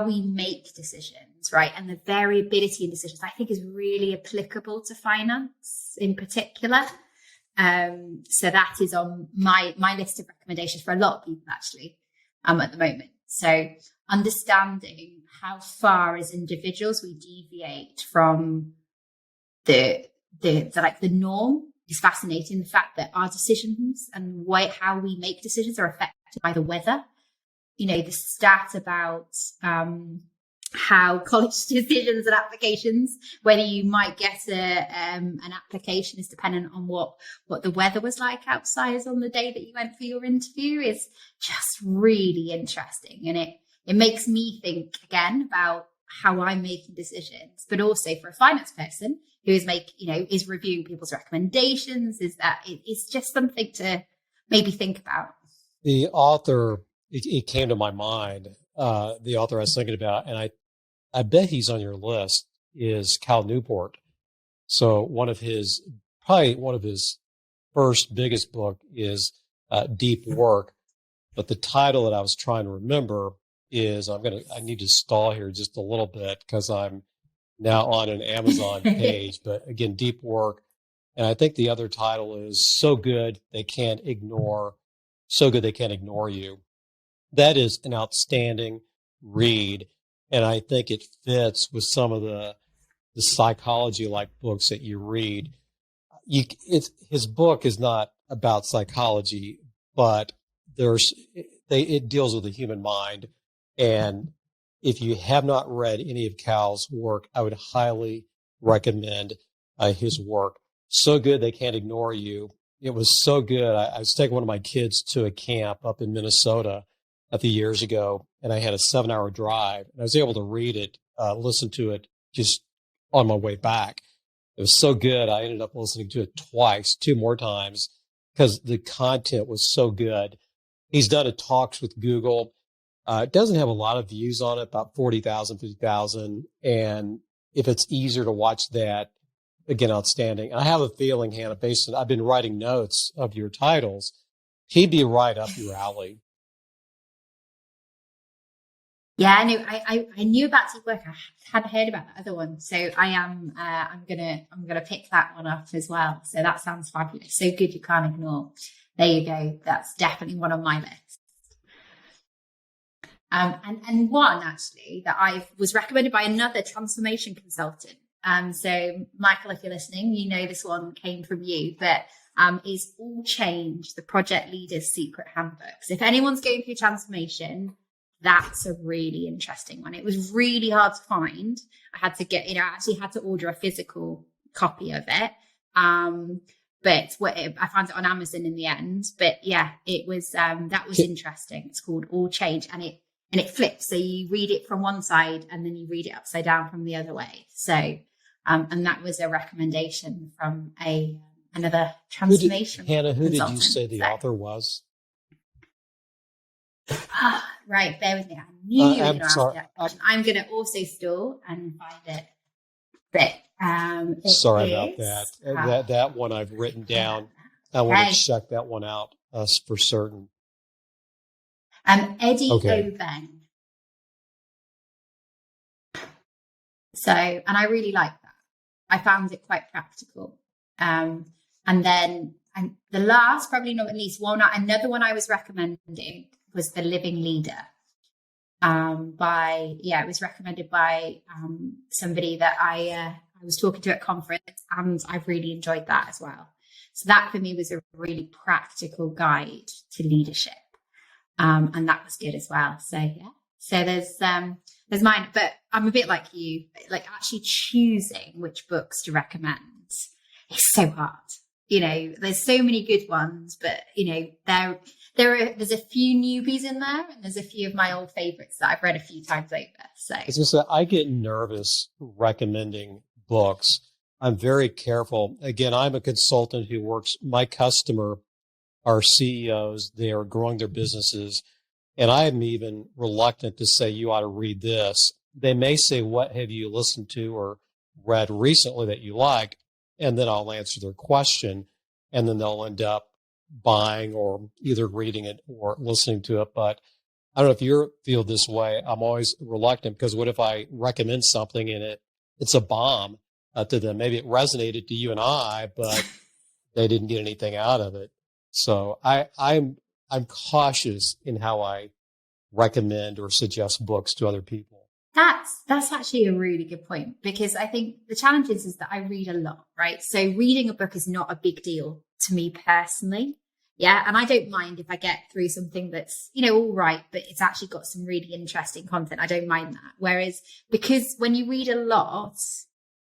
we make decisions, right? And the variability in decisions, I think, is really applicable to finance in particular. So that is on my list of recommendations for a lot of people, actually, at the moment. So understanding how far as individuals we deviate from the norm is fascinating. The fact that our decisions and how we make decisions are affected by the weather. The stat about how college decisions and applications, whether you might get an application, is dependent on what the weather was like outside on the day that you went for your interview, is just really interesting. And it makes me think again about how I'm making decisions, but also for a finance person who is reviewing people's recommendations, it's just something to maybe think about.
The author, it came to my mind, the author I was thinking about, and I bet he's on your list, is Cal Newport. So probably one of his first biggest book is Deep Work. But the title that I was trying to remember is, I need to stall here just a little bit because I'm now on an Amazon page. But again, Deep Work. And I think the other title is So Good They Can't Ignore You. That is an outstanding read. And I think it fits with some of the psychology-like books that you read. His book is not about psychology, but it deals with the human mind. And if you have not read any of Cal's work, I would highly recommend his work. So Good They Can't Ignore You. It was so good. I was taking one of my kids to a camp up in Minnesota a few years ago, and I had a 7-hour drive, and I was able to read it, listen to it just on my way back. It was so good. I ended up listening to it two more times, because the content was so good. He's done talks with Google. It doesn't have a lot of views on it, about 40,000, 50,000. And if it's easier to watch that, again, outstanding. And I have a feeling, Hannah, I've been writing notes of your titles. He'd be right up your alley.
Yeah, I know. I knew about Deep Work. I hadn't heard about the other one, so I'm gonna pick that one up as well. So that sounds fabulous. So Good You Can't Ignore. There you go. That's definitely one on my list. And one actually that I was recommended by another transformation consultant. So Michael, if you're listening, this one came from you, but is All Change: The Project Leader's Secret Handbooks. If anyone's going through transformation, that's a really interesting one. It was really hard to find. I had to I actually had to order a physical copy of it. but I found it on Amazon in the end. But yeah, it was that was interesting. It's called All Change, and it flips. So you read it from one side and then you read it upside down from the other way. So and that was a recommendation from another transformation.
Hannah, who did you say the author was?
Right, bear with me. I knew you were going to ask that question. I'm going to also stall and find it. But
sorry about that. That one I've written down. I want to check that one out for certain.
Eddie Obeng. So, and I really like that. I found it quite practical. And then the last, probably not at least one, another one I was recommending was The Living Leader. It was recommended by somebody that I was talking to at conference, and I've really enjoyed that as well. So that for me was a really practical guide to leadership. And that was good as well. So yeah. So there's mine, but I'm a bit like you, like actually choosing which books to recommend is so hard. There's so many good ones, but there's a few newbies in there, and there's a few of my old favorites that I've read a few times over. So
I get nervous recommending books. I'm very careful. Again, I'm a consultant who works. My customer are CEOs. They are growing their businesses. And I am even reluctant to say, you ought to read this. They may say, what have you listened to or read recently that you like? And then I'll answer their question. And then they'll end up buying or either reading it or listening to it. But I don't know if you feel this way. I'm always reluctant, because what if I recommend something and it's a bomb to them? Maybe it resonated to you and I, but they didn't get anything out of it. So I'm cautious in how I recommend or suggest books to other people.
That's actually a really good point, because I think the challenge is that I read a lot, right? So reading a book is not a big deal to me personally. Yeah. And I don't mind if I get through something that's, all right, but it's actually got some really interesting content. I don't mind that. Whereas, because when you read a lot,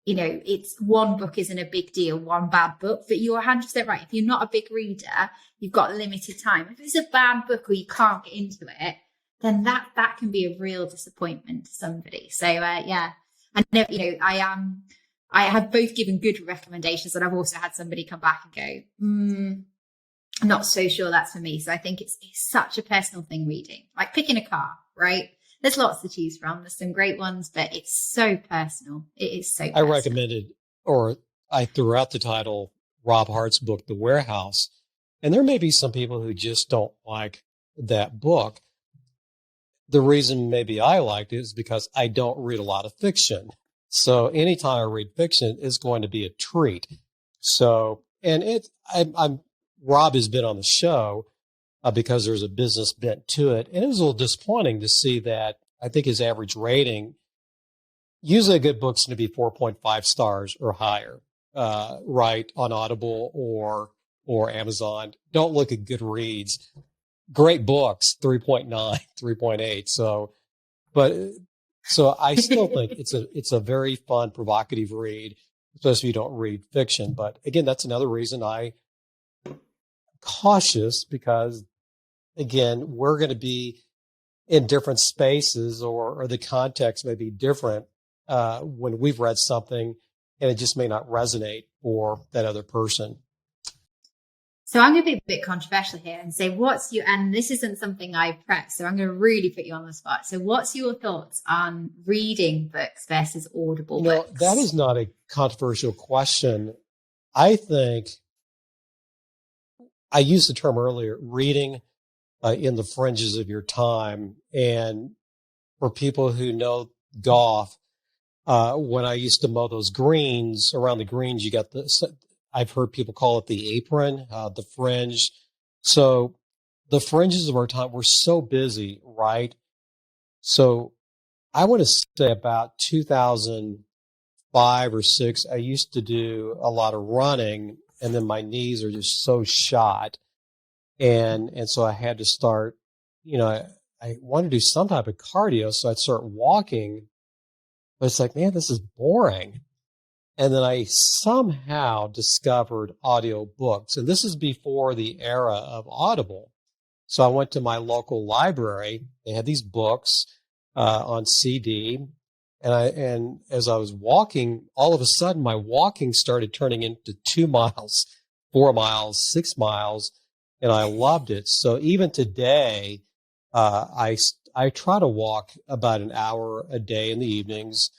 it's one book isn't a big deal, one bad book, but you're 100% right. If you're not a big reader, you've got limited time. If it's a bad book or you can't get into it, then that can be a real disappointment to somebody. So, yeah, I know, I have both given good recommendations, and I've also had somebody come back and go, I'm not so sure that's for me. So I think it's such a personal thing, reading, like picking a car, right? There's lots to choose from. There's some great ones, but it's so personal. It is so personal.
I recommended, or I threw out the title, Rob Hart's book, The Warehouse. And there may be some people who just don't like that book. The reason maybe I liked it is because I don't read a lot of fiction. So anytime I read fiction, it's going to be a treat. So, and Rob has been on the show because there's a business bent to it. And it was a little disappointing to see that. I think his average rating, usually a good book's going to be 4.5 stars or higher, right, on Audible or Amazon. Don't look at Goodreads. Great books, 3.9, 3.8. So I still think it's a very fun, provocative read, especially if you don't read fiction. But again, that's another reason I'm cautious, because again, we're going to be in different spaces, or the context may be different when we've read something, and it just may not resonate for that other person.
So I'm going to be a bit controversial here and say, and this isn't something I prepped, so I'm going to really put you on the spot. So what's your thoughts on reading books versus Audible books?
That is not a controversial question. I think I used the term earlier, reading in the fringes of your time. And for people who know golf, when I used to mow those greens, around the greens, you got I've heard people call it the apron, the fringe. So the fringes of our time, we're so busy, right? So I want to say about 2005 or 6, I used to do a lot of running, and then my knees are just so shot. And so I had to start, I wanted to do some type of cardio. So I'd start walking, but it's like, man, this is boring. And then I somehow discovered audiobooks. And this is before the era of Audible. So I went to my local library. They had these books on CD. And as I was walking, all of a sudden my walking started turning into 2 miles, 4 miles, 6 miles, and I loved it. So even today, I try to walk about an hour a day in the evenings,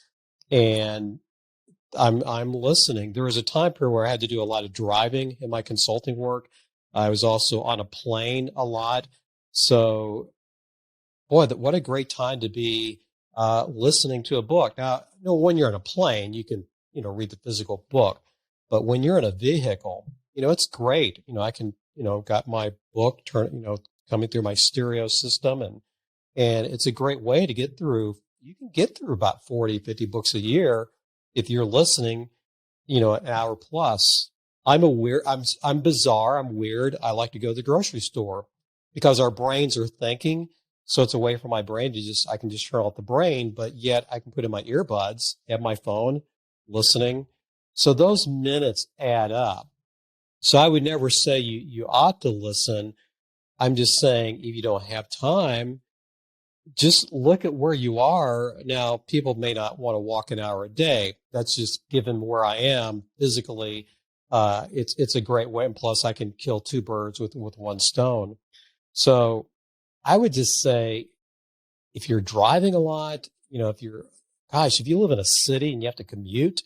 and I'm listening. There was a time period where I had to do a lot of driving in my consulting work. I was also on a plane a lot. So, boy, what a great time to be listening to a book. Now, when you're in a plane, you can, read the physical book. But when you're in a vehicle, it's great. I can, got my book coming through my stereo system, and it's a great way to get through. You can get through about 40, 50 books a year if you're listening, an hour plus. I'm bizarre. I'm weird. I like to go to the grocery store because our brains are thinking. So it's a way for my brain to I can just turn off the brain, but yet I can put in my earbuds, have my phone, listening. So those minutes add up. So I would never say you ought to listen. I'm just saying if you don't have time, just look at where you are. Now, people may not want to walk an hour a day. That's just given where I am physically. It's a great way. And plus, I can kill 2 birds with one stone. So I would just say, if you're driving a lot, if you live in a city and you have to commute,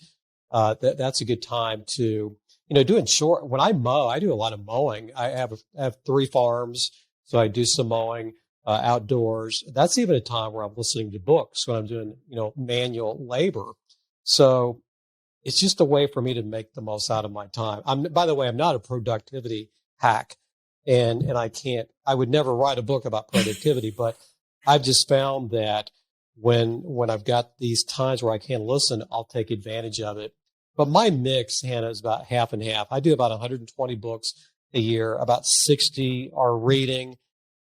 that's a good time to, doing short. When I mow, I do a lot of mowing. I have 3 farms, so I do some mowing outdoors. That's even a time where I'm listening to books when I'm doing, manual labor. So it's just a way for me to make the most out of my time. By the way, I'm not a productivity hack. And I would never write a book about productivity, but I've just found that when I've got these times where I can't listen, I'll take advantage of it. But my mix, Hannah, is about half and half. I do about 120 books a year. About 60 are reading,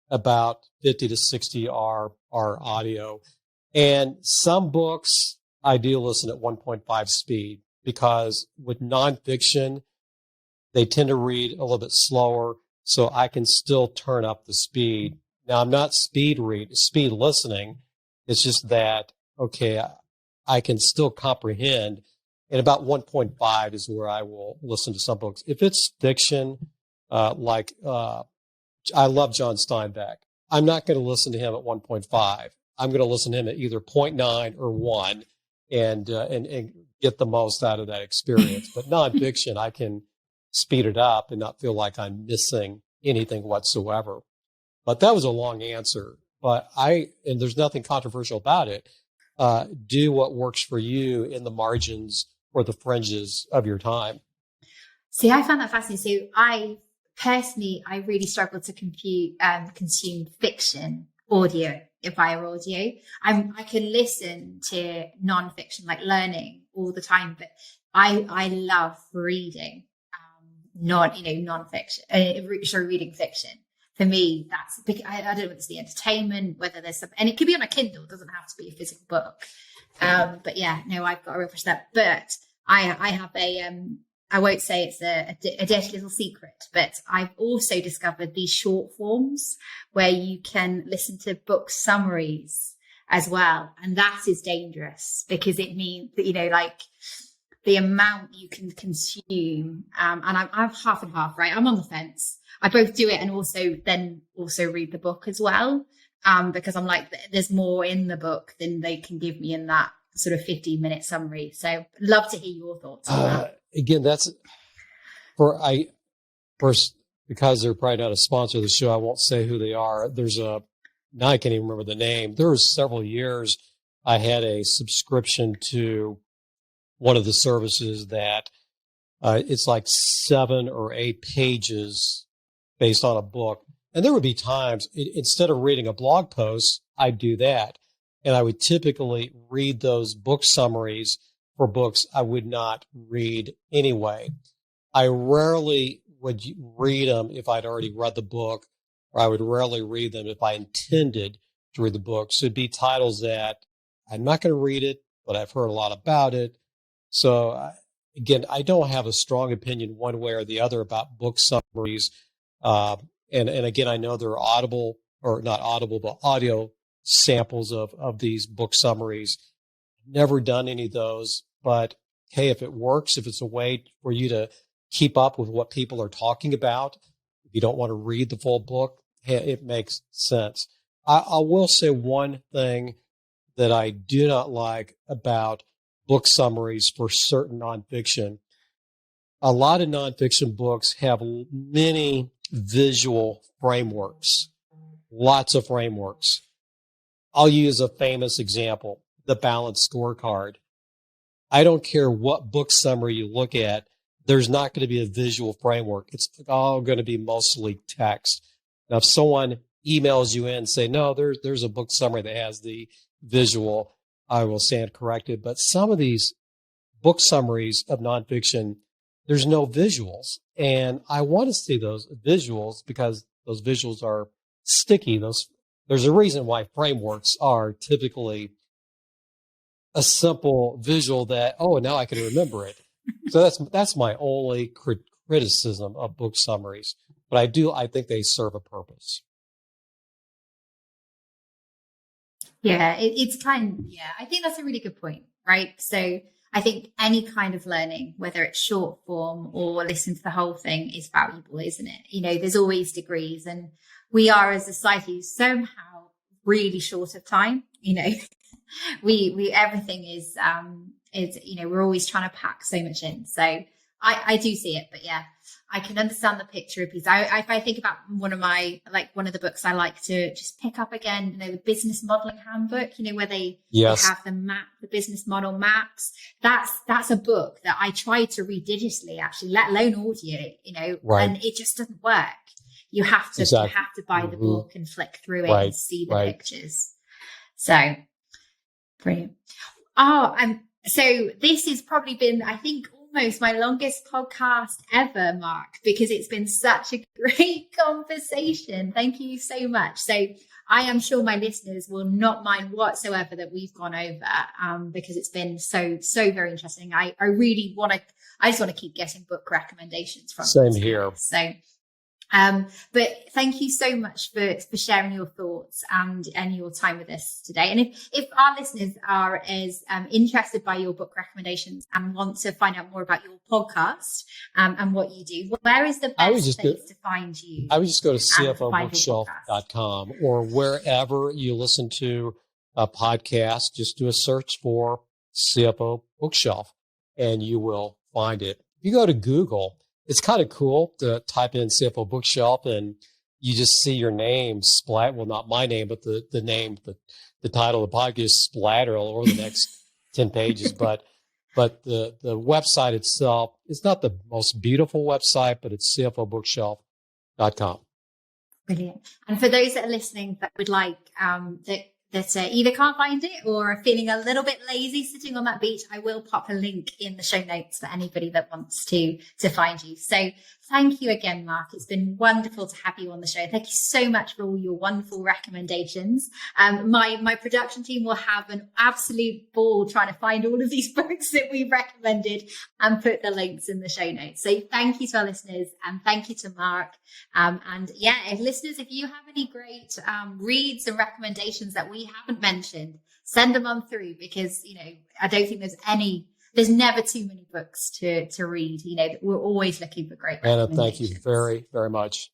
about 50 to 60 are audio. And some books I do listen at 1.5 speed, because with nonfiction, they tend to read a little bit slower. So I can still turn up the speed. Now, I'm not speed listening. It's just that, okay, I can still comprehend. And about 1.5 is where I will listen to some books. If it's fiction, I love John Steinbeck, I'm not going to listen to him at 1.5. I'm going to listen to him at either 0.9 or 1 and get the most out of that experience. But nonfiction, I can speed it up and not feel like I'm missing anything whatsoever. But that was a long answer. But and there's nothing controversial about it. Do what works for you in the margins or the fringes of your time.
See, I found that fascinating. So I really struggle to consume fiction audio via audio. I can listen to nonfiction, like learning all the time, but I love reading nonfiction. Reading fiction. For me, that's big. I don't know if it's the entertainment, whether there's some, and it could be on a Kindle. It doesn't have to be a physical book. But yeah, no, I've got a real push that. But I have I won't say it's a dirty little secret, but I've also discovered these short forms where you can listen to book summaries as well. And that is dangerous because it means that, like the amount you can consume. And I'm half and half, right? I'm on the fence. I both do it and also read the book as well. Because I'm like, there's more in the book than they can give me in that sort of 15-minute summary. So love to hear your thoughts on that.
Again, that's because they're probably not a sponsor of the show, I won't say who they are. Now I can't even remember the name. There was several years I had a subscription to one of the services that it's like 7 or 8 pages based on a book. And there would be times, instead of reading a blog post, I'd do that. And I would typically read those book summaries for books I would not read anyway. I rarely would read them if I'd already read the book, or I would rarely read them if I intended to read the book. So it'd be titles that I'm not going to read it, but I've heard a lot about it. So again, I don't have a strong opinion one way or the other about book summaries. And again, I know there are Audible, or not Audible, but audio samples of these book summaries. Never done any of those, but hey, if it works, if it's a way for you to keep up with what people are talking about, if you don't want to read the full book, hey, it makes sense. I will say one thing that I do not like about book summaries for certain nonfiction. A lot of nonfiction books have many visual frameworks, lots of frameworks. I'll use a famous example, the balanced scorecard. I don't care what book summary you look at, there's not going to be a visual framework. It's all going to be mostly text. Now, if someone emails you in and say, no, there's a book summary that has the visual, I will stand corrected. But some of these book summaries of nonfiction, there's no visuals. And I want to see those visuals because those visuals are sticky. There's a reason why frameworks are typically a simple visual that, oh, now I can remember it. So that's my only criticism of book summaries. But I think they serve a purpose.
Yeah, I think that's a really good point, right? So I think any kind of learning, whether it's short form or listen to the whole thing, is valuable, isn't it? You know, there's always degrees, and we are as a society somehow really short of time. You know, we everything is you know, we're always trying to pack so much in. So I do see it, but yeah, I can understand the picture piece. If I think about one of the books I like to just pick up again, you know, the business modeling handbook, you know, where they have the business model maps. That's a book that I try to read digitally, actually, let alone audio, you know, and it just doesn't work. You have to buy the book and flick through it and see the pictures. So brilliant. So this has probably been, I think, almost my longest podcast ever, Mark, because it's been such a great conversation. Thank you so much. So I am sure my listeners will not mind whatsoever that we've gone over, because it's been so very interesting. I just want to keep getting book recommendations from
Same here.
So but thank you so much for sharing your thoughts and your time with us today. And if our listeners are as interested by your book recommendations and want to find out more about your podcast and what you do, where is the best place to find you?
I would just go to CFOBookshelf.com or wherever you listen to a podcast. Just do a search for CFO Bookshelf and you will find it. If you go to Google, it's kind of cool to type in CFO Bookshelf and you just see your name splat. Well, not my name, but the name, the title of the podcast splatter all over the next 10 pages. But the website itself is not the most beautiful website, but it's CFOBookshelf.com.
Brilliant. And for those that are listening that would like that either can't find it or are feeling a little bit lazy sitting on that beach, I will pop a link in the show notes for anybody that wants to find you. So thank you again, Mark. It's been wonderful to have you on the show. Thank you so much for all your wonderful recommendations. My production team will have an absolute ball trying to find all of these books that we recommended and put the links in the show notes. So thank you to our listeners and thank you to Mark. And yeah, if you have any great reads and recommendations that we haven't mentioned, send them on through, because, you know, I don't think there's never too many books to read. You know, we're always looking for great recommendations.
Anna, thank you very, very much.